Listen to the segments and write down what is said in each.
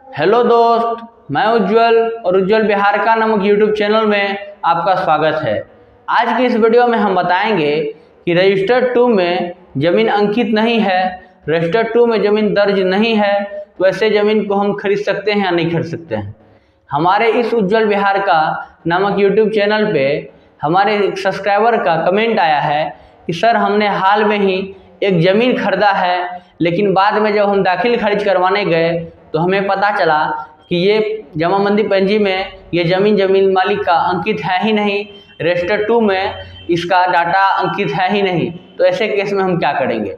Hello दोस्त, मैं उज्जवल और उज्जवल बिहार का नामक यूट्यूब चैनल में आपका स्वागत है। आज की इस वीडियो में हम बताएंगे कि रजिस्टर 2 में ज़मीन अंकित नहीं है, रजिस्टर 2 में ज़मीन दर्ज नहीं है, तो ऐसे ज़मीन को हम खरीद सकते हैं या नहीं खरीद सकते हैं। हमारे इस उज्जवल बिहार का नामक यूट्यूब चैनल पे हमारे एक सब्सक्राइबर का कमेंट आया है कि सर हमने हाल में ही एक ज़मीन खरीदा है, लेकिन बाद में जब हम दाखिल खारिज करवाने गए तो हमें पता चला कि ये जमाबंदी पंजी में ये ज़मीन मालिक का अंकित है ही नहीं, रजिस्टर 2 में इसका डाटा अंकित है ही नहीं। तो ऐसे केस में हम क्या करेंगे?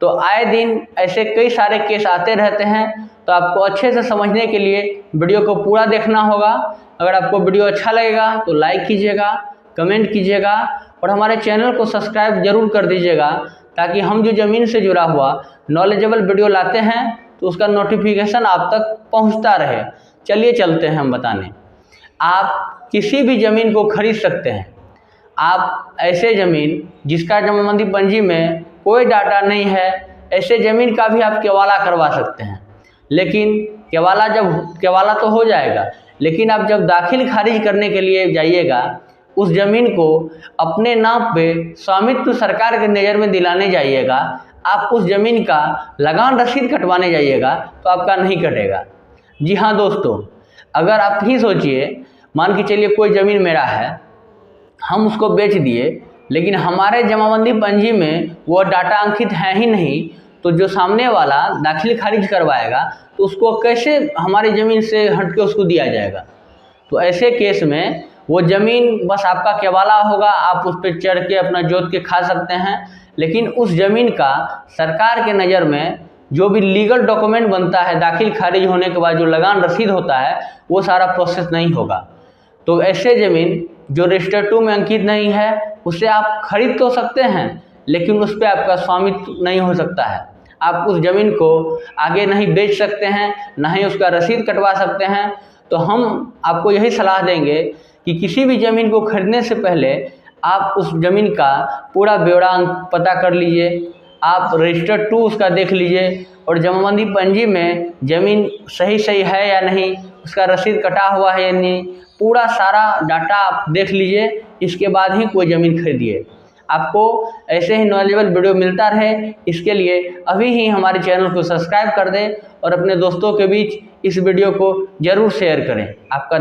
तो आए दिन ऐसे कई सारे केस आते रहते हैं, तो आपको अच्छे से समझने के लिए वीडियो को पूरा देखना होगा। अगर आपको वीडियो अच्छा लगेगा तो लाइक कीजिएगा, कमेंट कीजिएगा और हमारे चैनल को सब्सक्राइब जरूर कर दीजिएगा, ताकि हम जो ज़मीन से जुड़ा हुआ नॉलेजेबल वीडियो लाते हैं तो उसका नोटिफिकेशन आप तक पहुंचता रहे। चलिए चलते हैं हम बताने। आप किसी भी ज़मीन को खरीद सकते हैं। आप ऐसे ज़मीन जिसका जमाबंदी पंजी में कोई डाटा नहीं है, ऐसे ज़मीन का भी आप केवाला करवा सकते हैं। लेकिन केवाला तो हो जाएगा, लेकिन आप जब दाखिल खारिज करने के लिए जाइएगा, उस ज़मीन को अपने नाम पे स्वामित्व सरकार के नज़र में दिलाने जाइएगा, आप उस ज़मीन का लगान रसीद कटवाने जाइएगा तो आपका नहीं कटेगा। जी हाँ दोस्तों, अगर आप ही सोचिए, मान के चलिए कोई ज़मीन मेरा है, हम उसको बेच दिए, लेकिन हमारे जमाबंदी पंजी में वो डाटा अंकित है ही नहीं, तो जो सामने वाला दाखिल खारिज करवाएगा तो उसको कैसे हमारी ज़मीन से हट के उसको दिया जाएगा? तो ऐसे केस में वो ज़मीन बस आपका केवाला होगा, आप उस पर चढ़ के अपना जोत के खा सकते हैं, लेकिन उस ज़मीन का सरकार के नज़र में जो भी लीगल डॉक्यूमेंट बनता है, दाखिल खारिज होने के बाद जो लगान रसीद होता है, वो सारा प्रोसेस नहीं होगा। तो ऐसे ज़मीन जो रजिस्टर 2 में अंकित नहीं है, उसे आप खरीद तो सकते हैं, लेकिन उस पर आपका स्वामित्व नहीं हो सकता है। आप उस ज़मीन को आगे नहीं बेच सकते हैं, ना ही उसका रसीद कटवा सकते हैं। तो हम आपको यही सलाह देंगे कि किसी भी ज़मीन को खरीदने से पहले आप उस ज़मीन का पूरा ब्यौरा पता कर लीजिए, आप रजिस्टर 2 उसका देख लीजिए, और जमाबंदी पंजी में ज़मीन सही है या नहीं, उसका रसीद कटा हुआ है या नहीं, पूरा सारा डाटा आप देख लीजिए। इसके बाद ही कोई ज़मीन खरीदिए। आपको ऐसे ही नॉलेजेबल वीडियो मिलता रहे, इसके लिए अभी ही हमारे चैनल को सब्सक्राइब कर दें और अपने दोस्तों के बीच इस वीडियो को ज़रूर शेयर करें। आपका